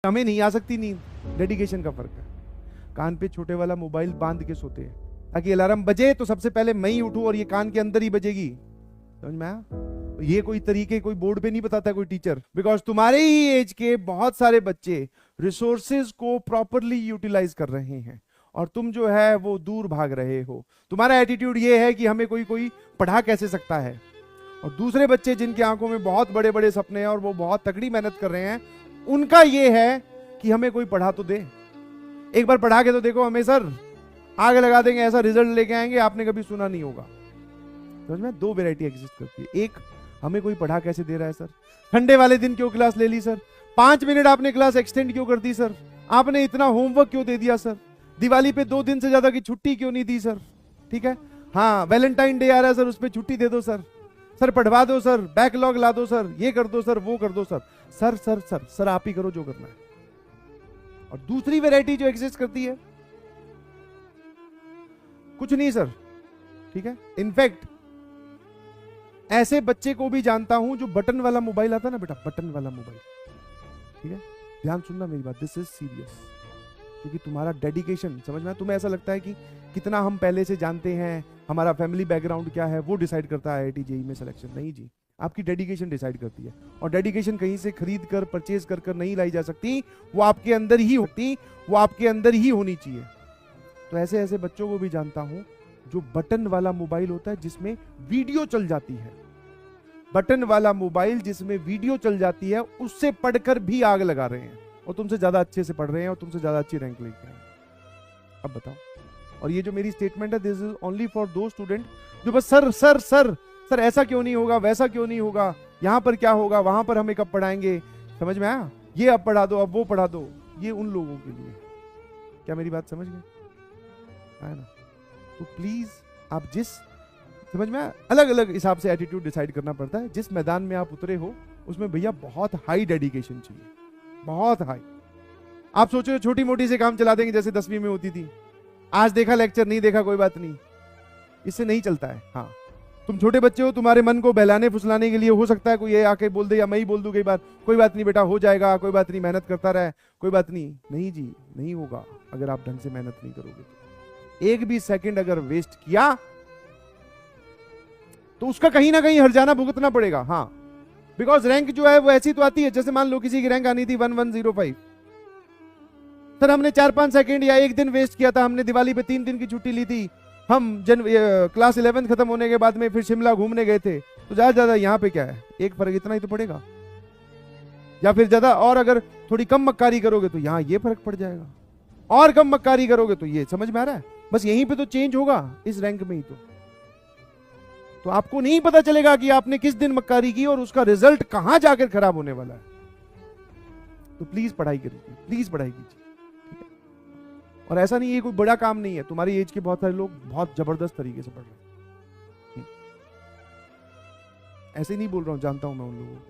हमें नहीं आ सकती नींद, डेडिकेशन का फर्क है। कान पे छोटे वाला मोबाइल बांध के सोते हैं ताकि अलार्म बजे तो सबसे पहले मैं ही उठूं और ये कान के अंदर ही बजेगी। समझ में आया? ये कोई तरीके कोई बोर्ड पे नहीं बताता कोई टीचर, बिकॉज तुम्हारे ही एज के बहुत सारे बच्चे रिसोर्सेज को प्रॉपरली यूटिलाइज कर रहे हैं और तुम जो है वो दूर भाग रहे हो। तुम्हारा एटीट्यूड ये है कि हमें कोई कोई पढ़ा कैसे सकता है, और दूसरे बच्चे जिनकी आंखों में बहुत बड़े बड़े सपने हैं और वो बहुत तगड़ी मेहनत कर रहे हैं, उनका ये है कि हमें कोई पढ़ा तो दे। एक बार पढ़ा के तो देखो, हमें सर आग लगा देंगे, ऐसा रिजल्ट लेके आएंगे आपने कभी सुना नहीं होगा। समझ में? दो वैरायटी एग्जिस्ट करती है। एक, हमें कोई पढ़ा कैसे दे रहा है सर, ठंडे वाले दिन क्यों क्लास ले ली सर, 5 मिनट आपने क्लास एक्सटेंड क्यों कर दी सर, आपने इतना होमवर्क क्यों दे दिया सर, दिवाली पे 2 दिन से ज्यादा की छुट्टी क्यों नहीं दी सर, ठीक है, हाँ वैलेंटाइन डे आ रहा है सर, उस पर छुट्टी दे दो सर, सर पढ़वा दो सर, बैकलॉग ला दो सर, ये कर दो सर, वो कर दो sir, sir sir sir sir आप ही करो जो करना है। और दूसरी वैरायटी जो एग्जिस्ट करती है, कुछ नहीं सर, ठीक है, इनफैक्ट ऐसे बच्चे को भी जानता हूं जो बटन वाला मोबाइल आता ना बेटा, बटन वाला मोबाइल, ठीक है, ध्यान सुनना मेरी बात, दिस इज सीरियस, क्योंकि तुम्हारा डेडिकेशन, समझ में, तुम्हें ऐसा लगता है कि कितना हम पहले से जानते हैं, हमारा फैमिली बैकग्राउंड क्या है, वो डिसाइड करता है आईआईटी जेईई में सिलेक्शन। नहीं जी, आपकी डेडिकेशन डिसाइड करती है, और डेडिकेशन कहीं से खरीद कर परचेज कर कर नहीं लाई जा सकती, वो आपके अंदर ही होती, वो आपके अंदर ही होनी चाहिए। तो ऐसे ऐसे बच्चों को भी जानता हूं जो बटन वाला मोबाइल होता है जिसमें वीडियो चल जाती है, बटन वाला मोबाइल जिसमें वीडियो चल जाती है, उससे पढ़कर भी आग लगा रहे हैं और तुमसे ज्यादा अच्छे से पढ़ रहे हैं और तुमसे ज्यादा अच्छी रैंक लेके आए। अब बताओ, और ये जो मेरी स्टेटमेंट है, दिस इज ओनली फॉर दो स्टूडेंट जो बस सर सर सर सर ऐसा क्यों नहीं होगा, वैसा क्यों नहीं होगा, यहां पर क्या होगा, वहां पर हमें कब पढ़ाएंगे, समझ में आया, ये अब पढ़ा दो, अब वो पढ़ा दो, ये उन लोगों के लिए। क्या मेरी बात समझ गए? है ना? तो प्लीज आप जिस, समझ में, अलग अलग हिसाब से एटीट्यूड डिसाइड करना पड़ता है। जिस मैदान में आप उतरे हो उसमें भैया बहुत हाई डेडिकेशन चाहिए, बहुत हाई। आप सोचो छोटी मोटी से काम चला देंगे जैसे 10वीं में होती थी, आज देखा लेक्चर, नहीं देखा कोई बात नहीं, इससे नहीं चलता है। हाँ, तुम छोटे बच्चे हो, तुम्हारे मन को बहलाने फुसलाने के लिए हो सकता है कोई ये आके बोल दे या मैं ही बोल दूं कई बार, कोई बात नहीं बेटा हो जाएगा, कोई बात नहीं, मेहनत करता रहे, कोई बात नहीं। नहीं जी, नहीं होगा अगर आप ढंग से मेहनत नहीं करोगे तो। एक भी सेकंड अगर वेस्ट किया तो उसका कहीं ना कहीं हर्जाना भुगतना पड़ेगा। हाँ, बिकॉज रैंक जो है वो ऐसी तो आती है, जैसे मान लो किसी की रैंक आनी थी 1105, सर हमने 4-5 सेकंड या 1 दिन वेस्ट किया था, हमने दिवाली पे 3 दिन की छुट्टी ली थी, हम क्लास 11 खत्म होने के बाद में फिर शिमला घूमने गए थे, तो ज्यादा ज्यादा यहाँ पे क्या है, एक फर्क इतना ही तो पड़ेगा, या फिर ज्यादा और अगर थोड़ी कम मक्कारी करोगे तो यहाँ ये फर्क पड़ जाएगा, और कम मक्कारी करोगे तो ये, समझ में आ रहा है? बस यहीं पे तो चेंज होगा, इस रैंक में ही तो आपको नहीं पता चलेगा कि आपने किस दिन मक्कारी की और उसका रिजल्ट कहां जाकर खराब होने वाला है। तो प्लीज पढ़ाई करिए, प्लीज पढ़ाई कीजिए, ठीक है? और ऐसा नहीं, ये कोई बड़ा काम नहीं है, तुम्हारी एज के बहुत सारे लोग बहुत जबरदस्त तरीके से पढ़ रहे हैं, ऐसे नहीं बोल रहा हूं, जानता हूं मैं उन लोगों को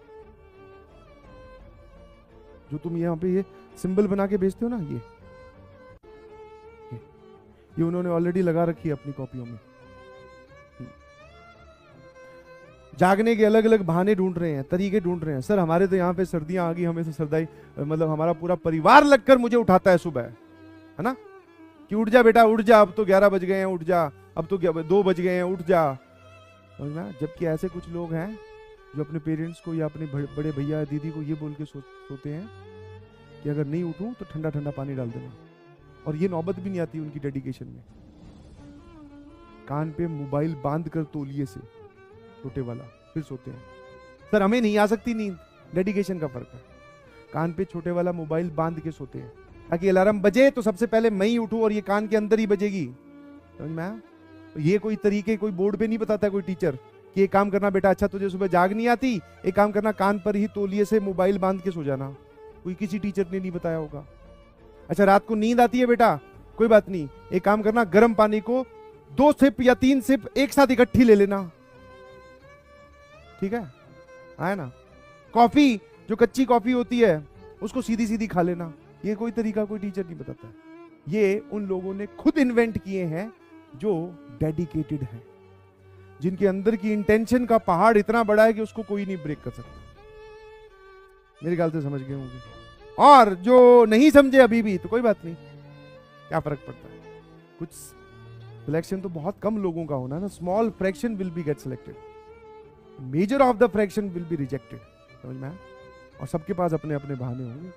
जो तुम यहाँ पे ये सिंबल बना के भेजते हो ना, ये उन्होंने ऑलरेडी लगा रखी है अपनी कॉपियों में। जागने के अलग अलग बहाने ढूंढ रहे हैं, तरीके ढूंढ रहे हैं। सर हमारे तो यहाँ पे सर्दियां आ गई, हमें तो सर्दाई, मतलब हमारा पूरा परिवार लगकर मुझे उठाता है सुबह, है ना, कि उठ जा बेटा उठ जा, अब तो 11 बज गए हैं, उठ जा, अब तो 2 बज गए हैं, उठ जा, समझना। जबकि ऐसे कुछ लोग हैं जो अपने पेरेंट्स को या अपने बड़े भैया दीदी को ये बोल के सोते हैं कि अगर नहीं उठूं तो ठंडा ठंडा पानी डाल देना, और ये नौबत भी नहीं आती उनकी डेडिकेशन में। कान पे मोबाइल बांध कर तौलिए से, छोटे वाला, फिर सोते हैं। सर हमें नहीं आ सकती नींद, डेडिकेशन का फर्क है। कान पे छोटे वाला मोबाइल बांध के सोते हैं ताकि अलार्म बजे तो सबसे पहले मैं ही उठूं और ये कान के अंदर ही बजेगी। समझ में आया? ये कोई तरीके कोई बोर्ड पे नहीं बताता कोई टीचर कि एक काम करना बेटा, अच्छा तुझे सुबह जाग नहीं आती, एक काम करना कान पर ही तौलिए से मोबाइल बांध के सो जाना। कोई किसी टीचर ने नहीं बताया होगा। अच्छा रात को नींद आती है बेटा, कोई बात नहीं, एक काम करना, गर्म पानी को 2 सिप या 3 सिप एक साथ इकट्ठी ले लेना, ठीक है ना। कॉफी, जो कच्ची कॉफी होती है उसको सीधी सीधी खा लेना। ये कोई तरीका कोई टीचर नहीं बताता है, ये उन लोगों ने खुद इन्वेंट किए हैं जो डेडिकेटेड हैं, जिनके अंदर की इंटेंशन का पहाड़ इतना बड़ा है कि उसको कोई नहीं ब्रेक कर सकता। मेरे ख्याल से समझ गए होंगे। और जो नहीं समझे अभी भी तो कोई बात नहीं, क्या फर्क पड़ता है। कुछ सिलेक्शन तो बहुत कम लोगों का होना ना, small fraction will be get selected, measure of the fraction will be rejected. समझ में आया? और सबके पास अपने अपने बहाने होंगे।